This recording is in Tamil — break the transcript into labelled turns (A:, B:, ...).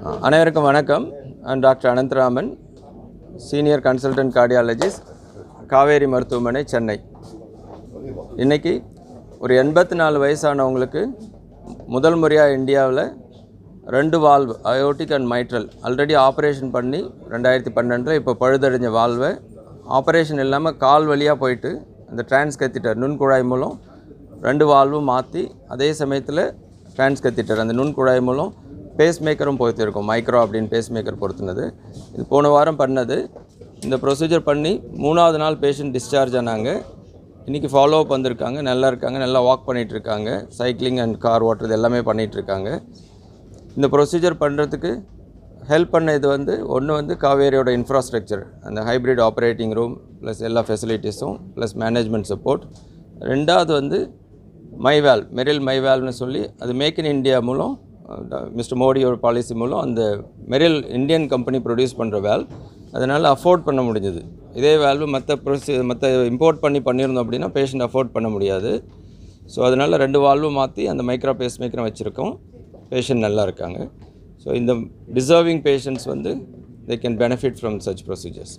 A: அனைவருக்கும் வணக்கம். நான் doctor Anantharaman, senior consultant cardiologist, Kaveri மருத்துவமனை, சென்னை. இன்றைக்கி ஒரு 84 வயசானவங்களுக்கு முதல் முறையாக இந்தியாவில் 2 valve aortic and mitral already operation பண்ணி 2012 இப்போ பழுதடைஞ்ச வால்வை ஆப்ரேஷன் இல்லாமல் கால் வழியாக போயிட்டு அந்த டிரான்ஸ்கெத்திட்டர் நுண்குழாய் மூலம் 2 வால்வும் மாற்றி அதே சமயத்தில் டிரான்ஸ்கெத்திட்டர் அந்த நுண்குழாய் மூலம் பேஸ்மேக்கரும் பொறுத்திருக்கும். மைக்ரோ அப்படின்னு பேஸ்மேக்கர் பொறுத்துனது. இது போன வாரம் பண்ணது. இந்த ப்ரொசீஜர் பண்ணி 3வது நாள் பேஷண்ட் டிஸ்சார்ஜ் ஆனாங்க. இன்றைக்கி ஃபாலோ அப் வந்திருக்காங்க, நல்லா இருக்காங்க, நல்லா வாக் பண்ணிகிட்ருக்காங்க, சைக்கிளிங் அண்ட் கார் ஓட்டுறது எல்லாமே பண்ணிகிட்ருக்காங்க. இந்த ப்ரொசீஜர் பண்ணுறதுக்கு ஹெல்ப் பண்ண இது ஒன்று காவேரியோட இன்ஃப்ராஸ்ட்ரக்சர், அந்த ஹைப்ரிட் ஆப்ரேட்டிங் ரூம் ப்ளஸ் எல்லா ஃபெசிலிட்டிஸும் ப்ளஸ் மேனேஜ்மெண்ட் சப்போர்ட். 2வது மைவால், மெரில் மைவால்னு சொல்லி அது மேக் இன் இந்தியா மூலம் மிஸ்டர் மோடியோட பாலிசி மூலம் அந்த மெரில் இந்தியன் கம்பெனி ப்ரொடியூஸ் பண்ணுற வேல், அதனால் அஃபோர்ட் பண்ண முடிஞ்சது. இதே வேல்வு மற்ற இம்போர்ட் பண்ணியிருந்தோம் அப்படின்னா பேஷண்ட் அஃபோர்ட் பண்ண முடியாது. ஸோ அதனால் 2 வால்வும் மாற்றி அந்த மைக்ரோ பேஸ்மேக்கரும் வச்சுருக்கோம். பேஷண்ட் நல்லா இருக்காங்க. ஸோ இந்த deserving patients they can benefit from such procedures.